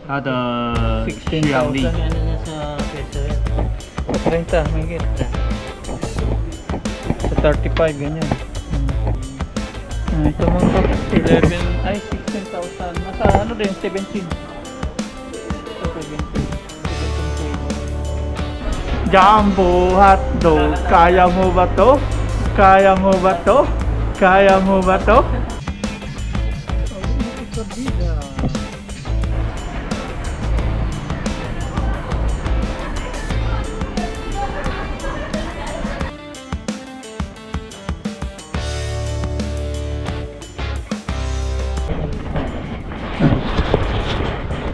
它的续航力。 30, mahigit. Sa 35, ganyan. Ito mga paps, 11, ay 16,000. Nasa ano din, 17. So, 17. Jumbo hotdog, kaya mo ba to? Kaya mo ba to? Kaya mo ba to?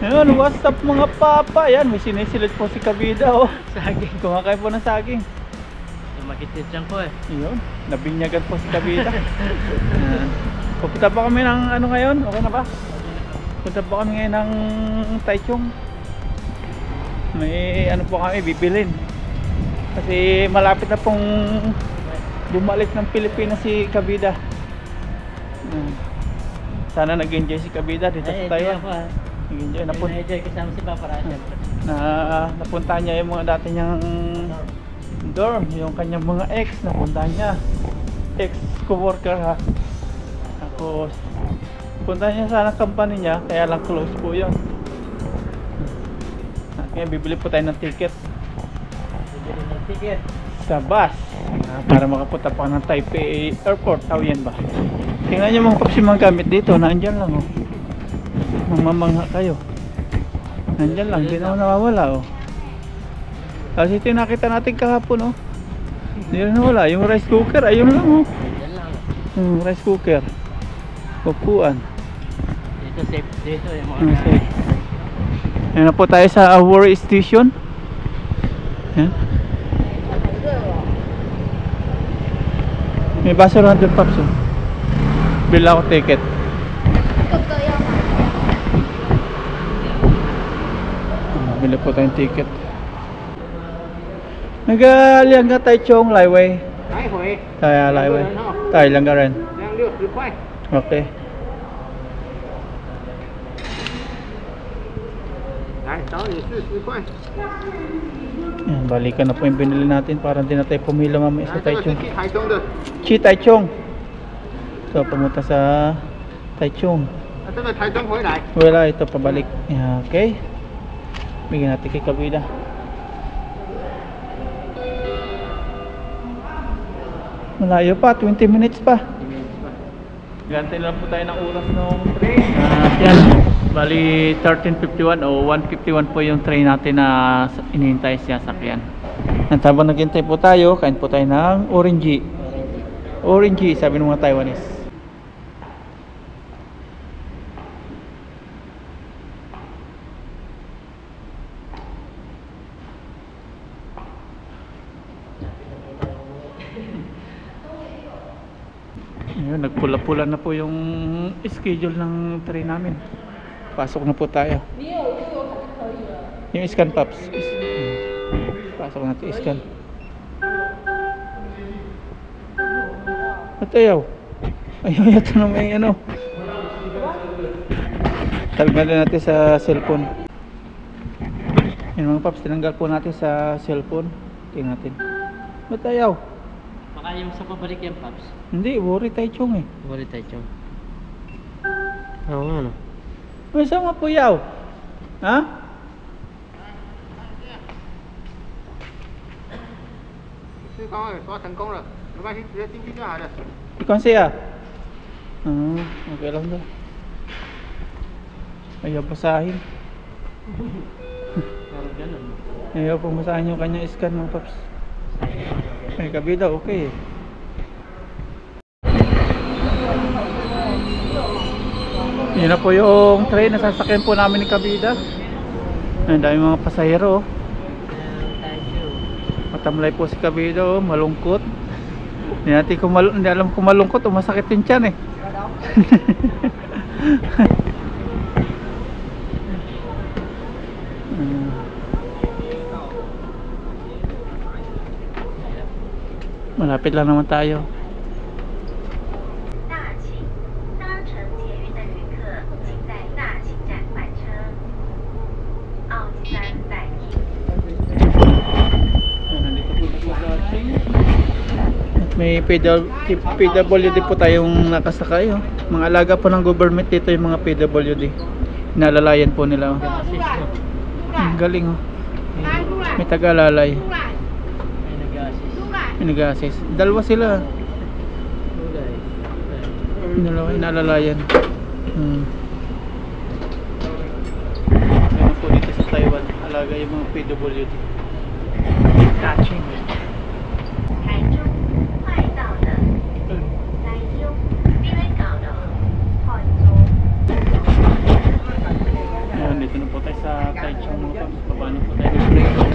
Ayun, what's up mga papa? Yan, may sinisilid po si Kabida, oh. Saging. Kumakain po ng saging. Makitid dyan ko eh. Ayun, nabinyagan po si Kabida. Pupunta pa kami ng ano ngayon? Okay na ba? Pupunta pa kami ngayon ng Taichung. May ano po kami bibilin. Kasi malapit na pong bumalik ng Pilipinas si Kabida. Sana nag-enjoy si Kabida dito sa Taiwan. Nag-enjoy. Nag-enjoy kasama si Papa Rasha. Napunta niya yung mga dati niyang dorm, yung kanyang mga ex, napunta niya. Ex-co-worker ha. Tapos punta niya sana company niya, kaya lang close po yun. Kaya bibili po tayo ng ticket. Bibili ng ticket sa bus para makapunta pa ng Taipei Airport. Taoyuan ba? Tingnan niyo mga paps yung mga gamit dito. Naandyan lang oh. Mamamangha kayo. Nandyan lang. Hindi naman nawawala oh. Kasi ito yung nakita natin kahapon oh. Hindi na nawala. Yung rice cooker. Ayun lang oh. Rice cooker. Upuan. Dito safe. Dito yung mga safe. Ayan na po tayo sa Awori Station. Ayan. May basurahan doon paps oh. Bila ako ticket. Bili po tayong ticket. Nag-aliang ka Taichung Laiway. Tayo Laiway. Tayo lang ka rin. Okay. Yan, balikan na po yung binili natin para hindi na tayo pumila mamaya sa Taichung. Chi Taichung. So pumunta sa Taichung. Wala, ito pabalik. Yeah, okay. Bigyan natin kay Kabida. Malayo pa, 20 minutes pa. Gantay lang po tayo ng oras ng train. Yan, bali 13:51 o 1:51 po yung train natin na inihintay siya sakyan. At habang naghintay po tayo, kain po tayo ng orangey. Orangey, sabi ng mga Taiwanese. Ayun, nagpula-pula na po yung schedule ng train namin. Pasok na po tayo. Yung scan paps. Pasok natin scan. At ayaw. Ayaw yata na may ano. Talagyan natin sa cellphone. Yung mga paps, tinanggal po natin sa cellphone. Tingnan natin. Ba't ayaw? Baka yung sa pabalik yan, Paps. Hindi, Awori Taichung eh. Awori Taichung. Oo nga no. May sama po yaw. Ha? Ikaw siya? Okay lang daw. Ayaw basahin. Ayaw pong basahin yung kanyang scan mga paps. Ay, Kabida, okay. Yun na po yung train na sasakyan po namin ni Kabida. Ang dami mga pasahero. Matamlay po si Kabida, oh, malungkot. Hindi alam kung malungkot o masakit yung tiyan eh. Malapit lang naman tayo. may PWD po tayong nakasakay. Oh. Mga alaga po ng government dito yung mga PWD. Nalalayan po nila. Oh. Ang galing oh. May taga-alalay. May nag-assist. Dalawa sila. Dalawa inalalayan. Meron po dito sa Taiwan. Alaga yung mga PWD. Catching. 台中快到了，台中边港的汉中。 Ayan, dito na po tayo sa Taichung mga paps. Paano po tayo mag-break?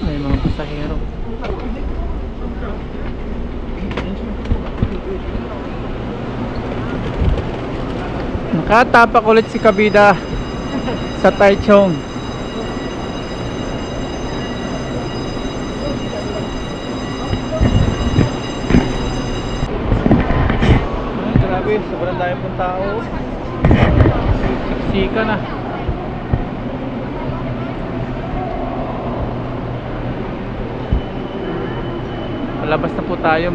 May mga pasahero. Nakatapak ulit si Kabida sa Taichung. Ay, grabe, sobrang dami pong tao. Siksika na. Palabas na po tayo,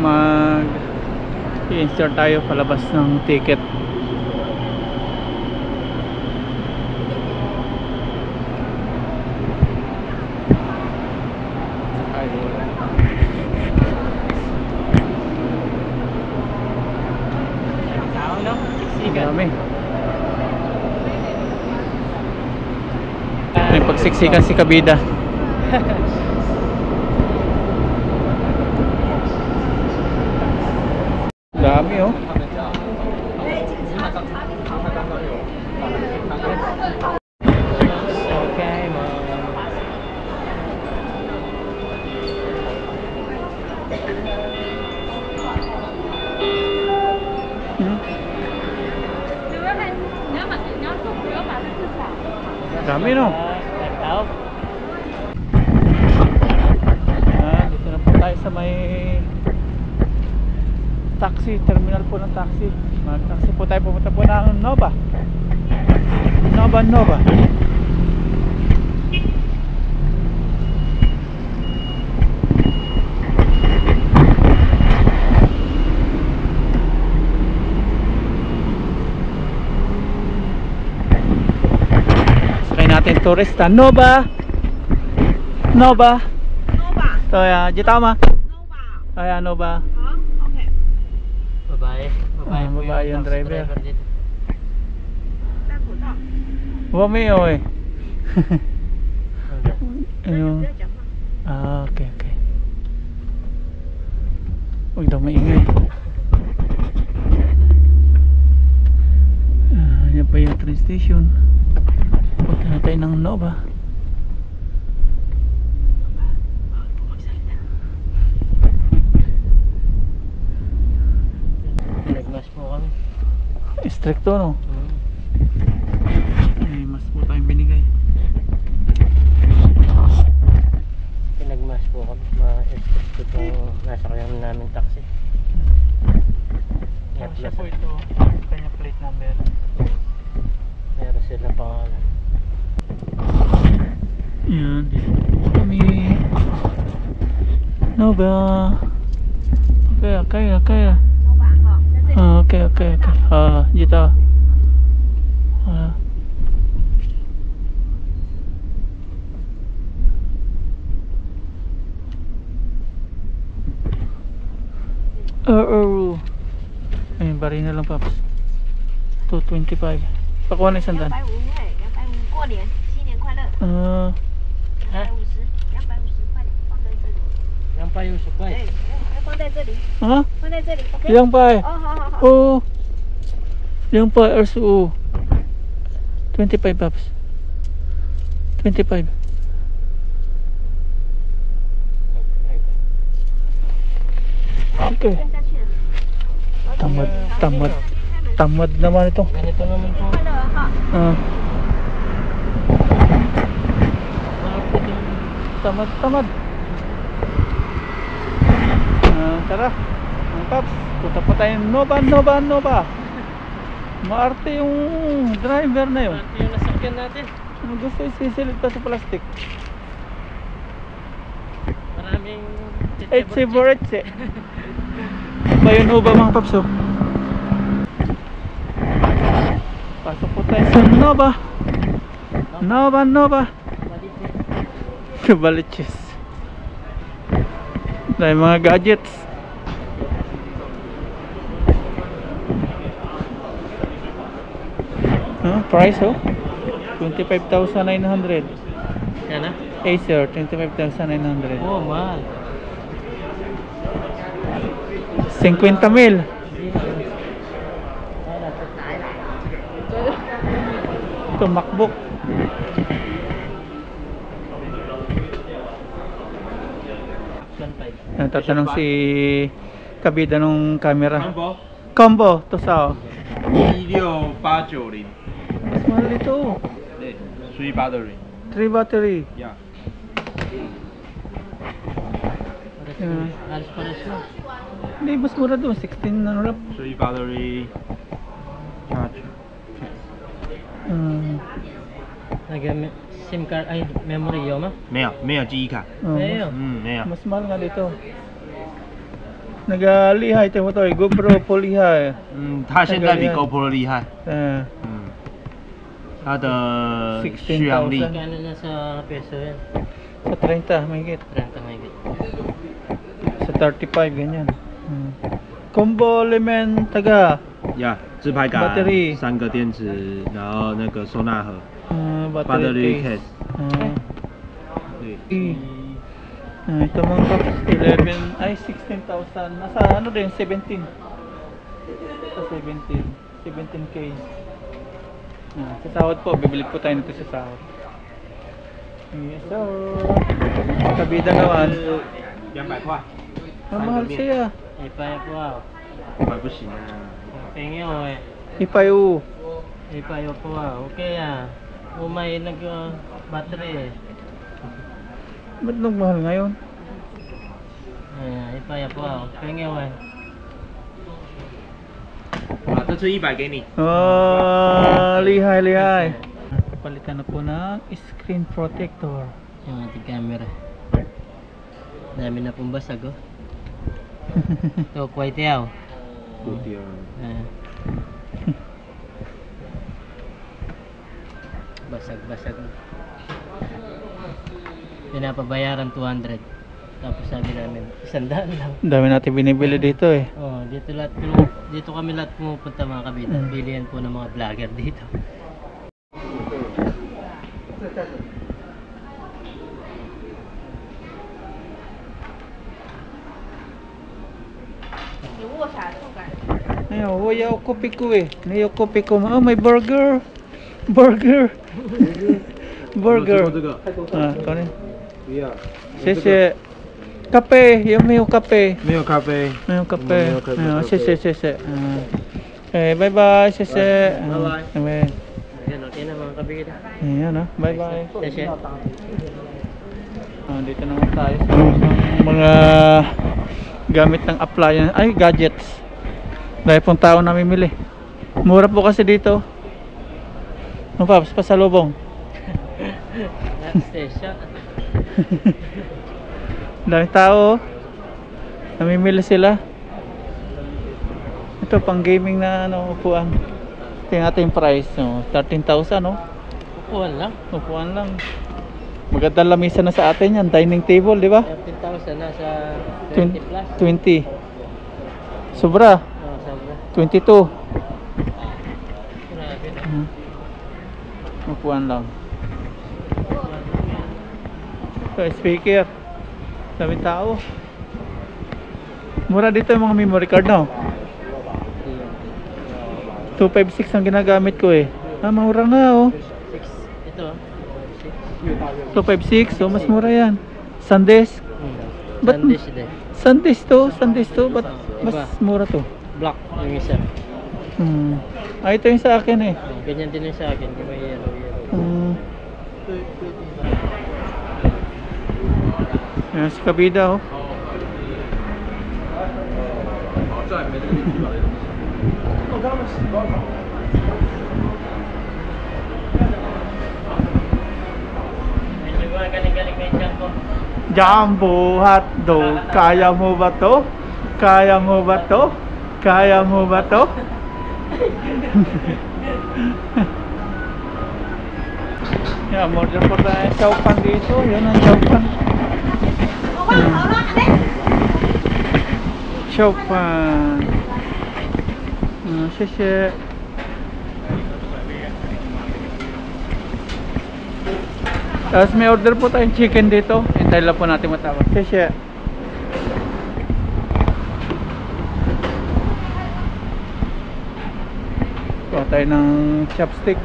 i-insert tayo palabas ng ticket. Dami. May pagsiksikan si Kabida. Dami oh. Okay, dami no. Dito na po tayo sa may taxi, terminal po ng taxi. Mag-taxi po tayo, pupunta po ng Nova. Nova. Sakay natin turista. Nova. To ya, Jitama. Kaya Nova. Babae. Babae yung driver. dito. Wameo eh. Ano? Okay. Huwag daw maingay. Yan pa yung train station. Punta na tayo ng Nova. Nagmas po kami. Stricto no? Ay, mas po tayong binigay. Pinagmas po kami. Ma-express ko itong nasakyan namin taxi. Siya po ito. Kanya plate number. Meron sila pangalan. Yan, dito po kami. Nova. Okay. Okay. Dito. Ayun, bari na lang paps. 225. Pakuha na isang daan. 250过年，新年快乐。 250块，放在这里。 Yan pa yung supply.哎，要放在这里， Ha? 放在这里。OK。 Yang pa eh. 哦，好。 Oo. Yang pa, RSU. 25 paps. 25. Okay. 跟下去了。 Tamad naman ito. Ganito naman po. 快乐哈。 Tamad. Tara, ang paps, punta pa tayo Nova. Maarte yung driver na yun. Ito yung nasakyan natin. Gusto isisilid pa sa plastic. Maraming Etsi for etsi. Bayon ho ba mga paps oh? Pasok po tayo sa Nova. Nova. Baliches. Dahil mga gadgets. Price oh? 25,900. Yan na? Acer 25,900. Oh, mahal. 50,000. Ito MacBook. Tatanong si kabida nung camera. Combo to sao? 16890 Mas mahal ito. 对3 battery 3 battery. yeah Pares mo. Hindi, mas mura doon. 16 ano lang. 3 battery charge Nag SIM card, ay, memory yo ma? 没有记忆卡 Ayun. 没有 Mas mahal nga dito. Nag-lihay tayo mo to. GoPro po lihay. 它现在比 GoPro 厉害 它的续航力 Kano na sa peso yan? Sa 30, mahigit. 30 mahigit. Sa 35, ganyan. Combo element taga. 呀自拍杆 Battery 3个电池然后那个收纳盒 Battery case case. 对 Ito mga kaps, 11, ay 16,000. Nasa ano din, 17. Sa 17. 17K. Sa sahod po, bibili po tayo nito sa sahod. Yes sir. Kabida naman. 200块 Mahal siya. Ay, pa po ako. 买不行啊 Tingin mo eh. Ipayo. Ay, pa po ako. Okay Umay battery eh. Ba't nagmahal ngayon? Ay, pa po ako. Tingin mo eh. 啊这次100给你 Lihay. Palitan na po ng screen protector. Yung ating camera. Dami na pong basag oh. Ito, quite yaw. 不掉 Basag. Pinapabayaran 200. Tapos sabi namin, 100 lang. Dami natin binibili dito eh. Oh, dito kami lahat pumupunta mga kabita. Bilihan po ng mga vlogger dito. Ayun, huwag yung kopi ko eh. Yung kopi ko. Oh, may burger. Burger. 这个 ito na. 不要 Sese. Kape. Yung may kape. 没有咖啡 May kape. May kape. Sese. Okay, bye-bye. Sese. Bye-bye. Ayan, okay na mga kabita. Ayan ah. Bye-bye. Sese. Dito naman tayo sa mga gamit ng appliance. Ay, gadgets. Dahil pong tao namimili. Mura po kasi dito. Ano pa? Pasalubong. Station. Dami tao. Namimili sila. Ito pang gaming na ano, upuan. Ito yung ating price. 13,000 no? Upuan lang. Upuan lang. Magandang lamisa na sa atin yan. Dining table, di ba? 13,000 nasa 20 plus. 20. Sobra. Oh, sabi. 22. Grabe na. Upuan lang. Ito, speaker. Dami tao. Mura dito yung mga memory card, no? 256 ang ginagamit ko eh. Mura nga oh. 6. Ito. 256, mas mura yan. SanDisk. Ba't- Sundays din. SanDisk to. Ba't mas mura to? Black yung isa. Ito yung sa akin eh. Oh, ganyan din yung sa akin. Di ba yellow. Ayan si kabida oh. Medyo mga galing-galing na yung dyan ko. Jumbo hotdog. Kaya mo ba to? Kaya mo ba to? Kaya mo ba to? Yan, order po tayo ng chowpan dito. Yan ang chowpan. Chowpan. Xie. Tapos may order po tayong chicken dito. Hintay lang po natin matawag. Xie. Kuha tayo ng chopstick.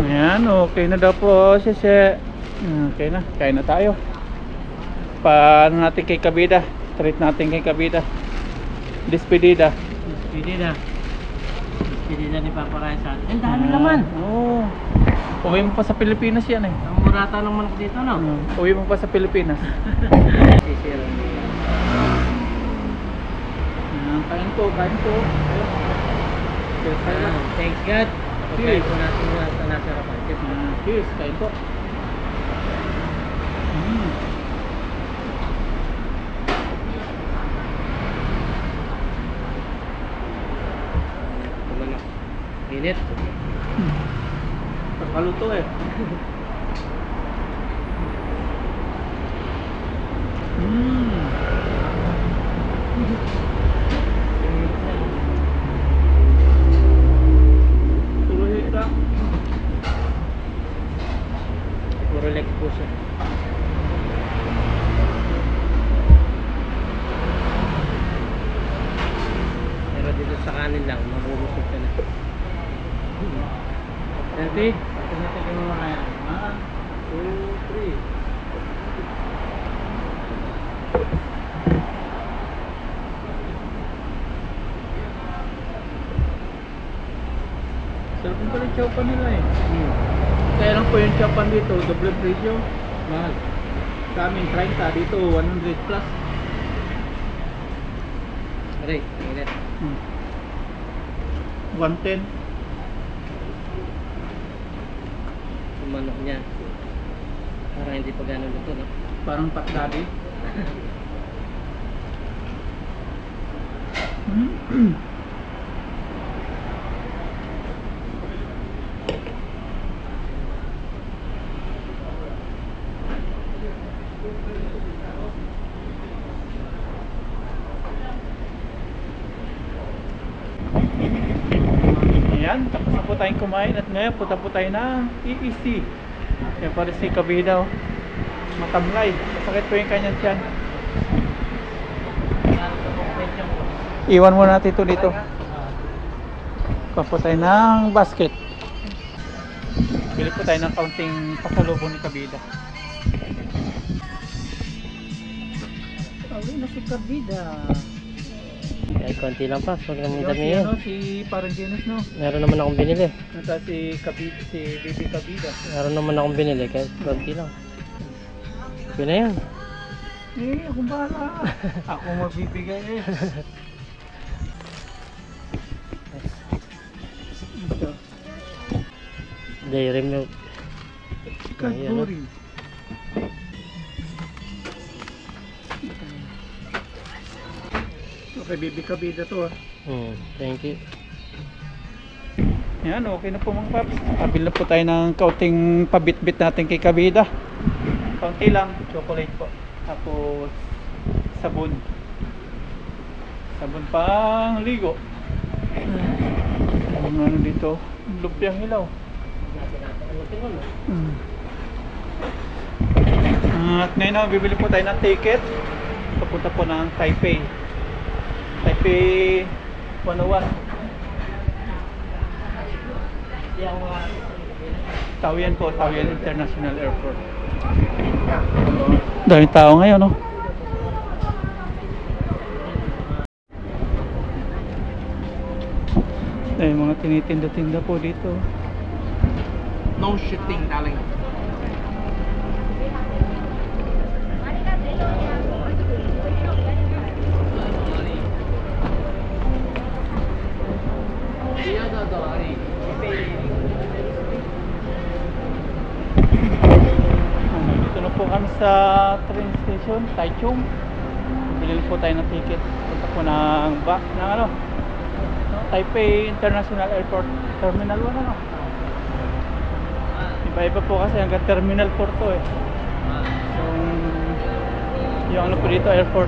Ayan, okay na daw po, Sese. Okay na, kain na tayo. Paano natin kay Kabida? Treat natin kay Kabida. Despedida. Despedida. Despedida ni Papa Ryan sa atin. Ang dami naman. Oo. Uwi mo pa sa Pilipinas yan eh. Ang murata ng manok dito, no? Uwi mo pa sa Pilipinas. Sisira. Kain po. Thanks God. Pagkain po natin sa nasarapan. Cheers, kain po. Manok. Init. Pagkaluto eh. Puro leg po siya. Pero dito sa kanin lang, mabubusog ka na. Dati, ito natin yung mga kaya. 1, 2, 3. Sarap mo pala yung chowpan nila eh. Kaya lang po yung chowpan dito, doble presyo. Mahal. Sa amin 30, dito 100 plus. Aray, init. 110. Yung manok niya. Parang hindi pa gano'n luto, no? Parang patdadi. Ayan, tapos na po tayong kumain at ngayon punta po tayo ng EEC. Yan pa rin si Kabida, oh. Matamlay, masakit po yung kanyang tiyan. Iwan muna natin ito dito. Kuha po tayo ng basket. Bili po tayo ng kaunting pasalubong ni Kabida. Uwi na si Kabida. Kahit konti lang pa, huwag naman Yung dami si, yun. si parang Genos, no? Meron naman akong binili. Nata si Kabida, si Bibi Kabida. Meron naman akong binili, kahit konti lang. Yun na yan. Eh, akong bahala. Ako magbibigay eh. Ito. Dairy milk. Cadbury. Okay, Bibi Kabida to ah. Thank you. Yan, okay na po mga paps. Pabil na po tayo ng kaunting pabit-bit natin kay Kabida. Kaunti lang, chocolate po. Tapos sabon. Sabon pang ligo. Ang ano dito, lumpiang hilaw. At ngayon na, bibili po tayo ng ticket. Papunta po ng Taipei. Taipei 101. Taoyuan po, Taoyuan International Airport. Daming tao ngayon, no? Ay, mga tinitinda-tinda po dito. No shitting, darling. sa train station, Taichung. Bili po tayo ng ticket. Punta po ng ano? Taipei International Airport Terminal 1 ano? Iba-iba po kasi hanggang Terminal 4 to eh. Yung ano po dito, airport.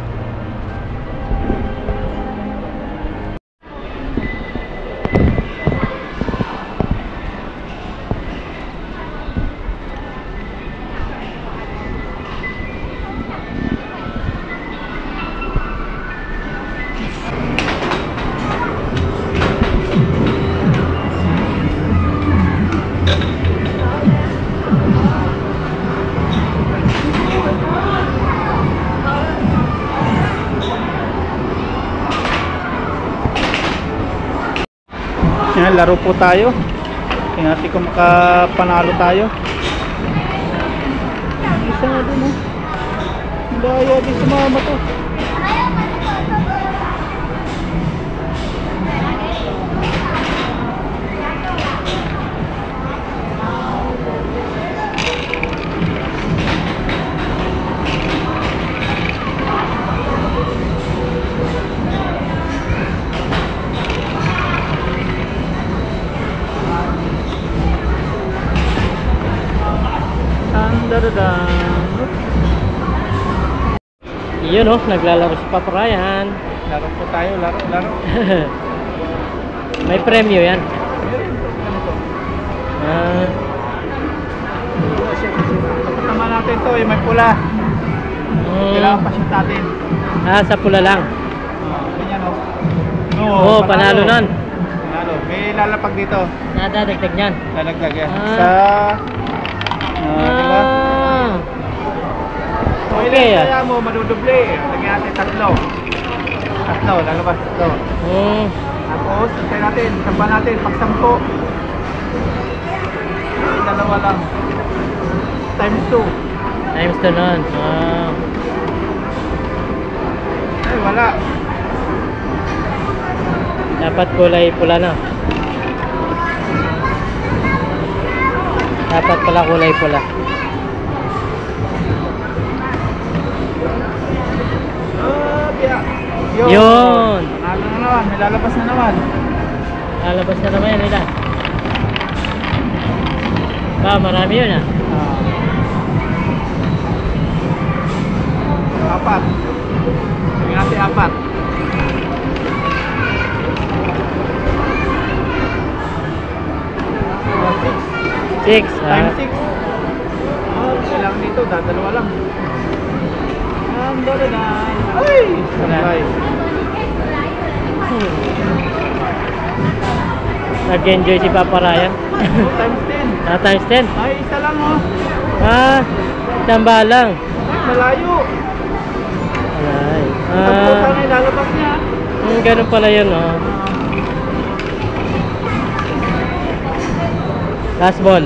Yan, laro po tayo. Tingnan natin kung makapanalo tayo. Isa nga dun oh. Daya din sumama to. Yun oh, naglalaro si Papa Ryan. Laro po tayo, laro. May premyo yan. Tama natin to, may pula. Kailangan pa-shoot natin. Sa pula lang. Ganyan oh. Oo, panalo nun. Panalo. May lalapag dito. Nadadagdag niyan. Lalagdag yan. Ah. Diba? So, Okay, ilan kaya mo maduduble? Lagyan natin tatlo, lalabas tatlo. Tapos, hintay natin, samba natin, pag 10. Dalawa lang. Times 2. Times 2 nun. Ay, wala. Dapat kulay pula na. Dapat pala kulay pula. Yun. Ano na naman, may lalabas na naman. Lalabas na naman yan nila. Marami yun ah. 4. Tingnan natin 4. 6. Times 6. Kailangan dito, dadalawa lang. Ay! Sabay. Nag-enjoy si Papa Ryan. Times 10. Times 10. Ay, isa lang oh. Tamba lang. Malayo. Ay. Tapos sana ilalabas niya. Ganun pala yun oh. Last ball.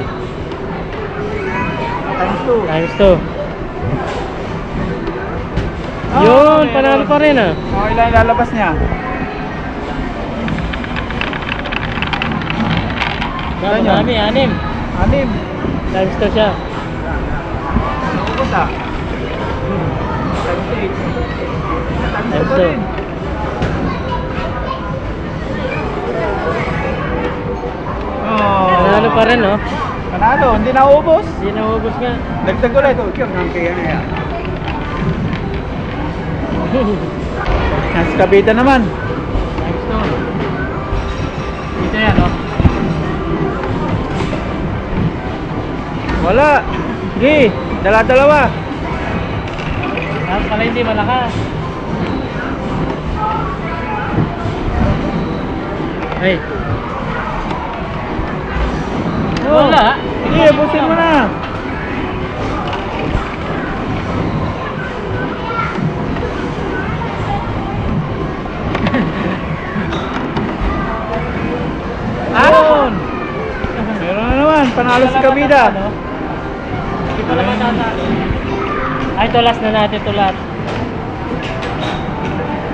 Times 2. Times 2. Yun, panalo pa rin ah. Okay lang ilalabas niya. Marami, 6. 6. Times 2 siya. Naubos ah. Times 8. Times 2 pa rin. Panalo pa rin oh. Panalo, hindi naubos. Hindi naubos nga. Dagdag ulit. Kaya na yan. Nasa kabita naman. Times 2. Dito yan oh. Wala. Sige, dala-dalawa. Tapos pala hindi malakas. Ay. Wala. Sige, busin mo na. Ayun. Meron na naman, panalo si kabida. Hindi pala matatalo. Ay, tulas na natin ito lahat.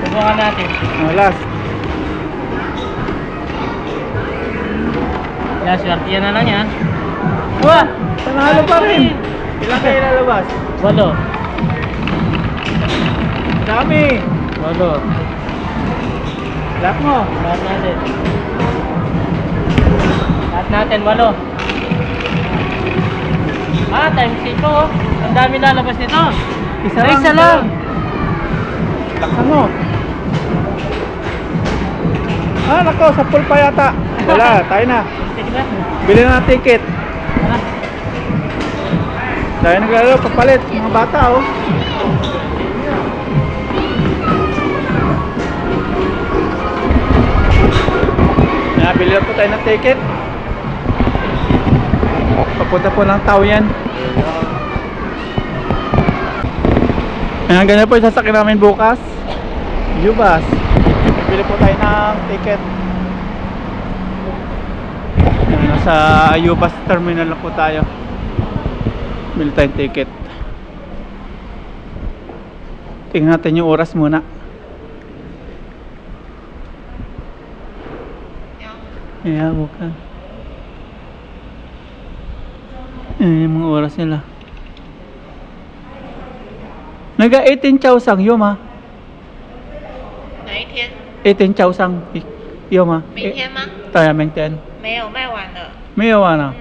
Subukan natin. Last. Yan, swerte yan na lang yan. Wah, panalo pa rin. Ilan kayo lalabas? 8. Dami. 8. Lahat mo. Lahat natin. Lahat natin, 8. Ah, times 6 oh. Ang dami lalabas nito. Isa lang. Laksan mo. Ah, nako, sa pool pa yata. Wala, tayo na. Sige na. Bili na ng ticket. Tara. Tayo naglalaro, papalit. Mga bata, oh. Bili na po tayo ng ticket. Papunta po ng Taoyuan. Ayan, ganyan po yung sasakyan namin bukas. U-Bus. Bili po tayo ng ticket. Ayan, nasa U-Bus terminal na po tayo. Bili tayong ticket. Tingnan natin yung oras muna. Ayan, bukan. Ayan yung mga oras nila. Naga 18,000 yun ma. 哪一天？ 18,000 yun ma. 明天吗？ Tayo, 明天。没有，卖完了。没有啊na.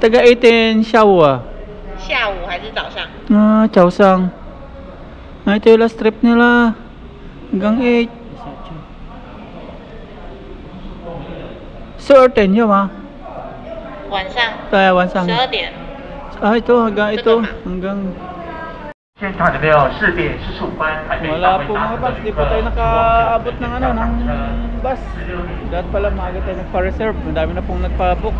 Taga 18 下午啊。下午还是早上？ Ah, 早上. Ah, ito yung last trip nila. Hanggang 8. Certain yun ma. 晚上 Tayo, 晚上。 12点。 Ah, ito hanggang ito. Ito ma. Hanggang 现场有没有4点45分台北 wala 大 po 会 mga 搭 bus, 乘 di 的 po tayo 旅客， nakaabot ng ano, ng bus. Dapat pala maaga tayo nagpa-reserve. Madami na pong nagpa-book.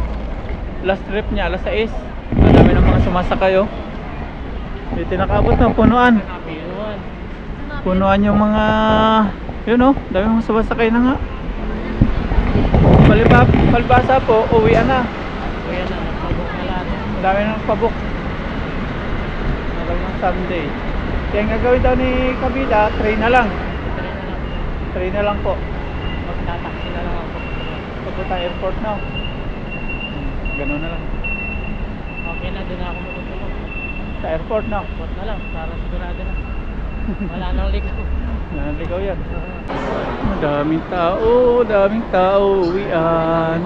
Last trip niya, alas 6. Madami na mga sumasakay oh. Dito nakaabot na, punuan. Punuan yung mga, yun oh, dami mga sumasakay na nga. Palibasa po, uwian na. Ayan na, nagpabok na lahat. Madami na nagpa-book. Magal ng Sunday. Kaya ang gagawin daw ni Kabida, train na lang. Train na lang po. Magtataksi na lang ako. Papunta airport na. Ganun na lang. Okay na, doon na ako matutulog. Sa airport na. Bot na lang, para sigurado na. Wala nang ligaw. Naligaw yan. Daming tao, uwian.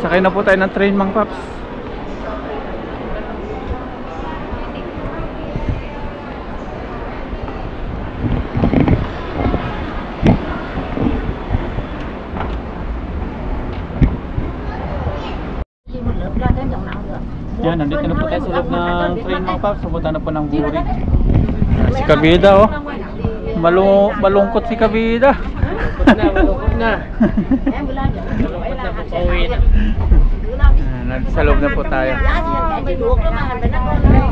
Sakay na po tayo ng train, Mang Paps. Yan, nandito na po tayo sa loob ng train, Mang Paps. Pupunta na po ng Buri. Si Kabida, oh. Malungkot si Kabida. Malungkot na. Malungkot na po, pauwi na. Nandito sa loob na po tayo.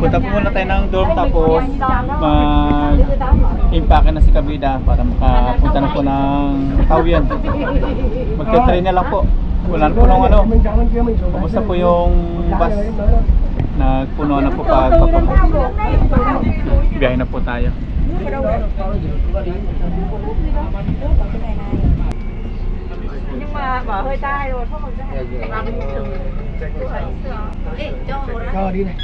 Punta po muna tayo ng dorm, tapos mag-impake na si Kabida para makapunta na po ng Taoyuan. Magka-train na lang po. Wala na po ng ano. Kumusta po yung bus? Nagpuno na po pagpapapag. Biyahe na po tayo. Nhưng mà mở hơi tai rồi không được ra. Cho đi này.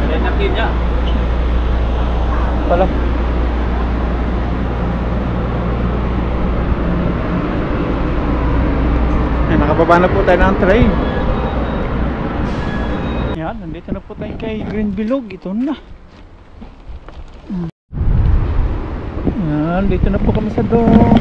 Ada natin niya. Pala. Nakababa na po tayo ng train. Yan, nandito na po tayo kay Green Bilog. Ito na. Yan, dito na po kami sa dorm.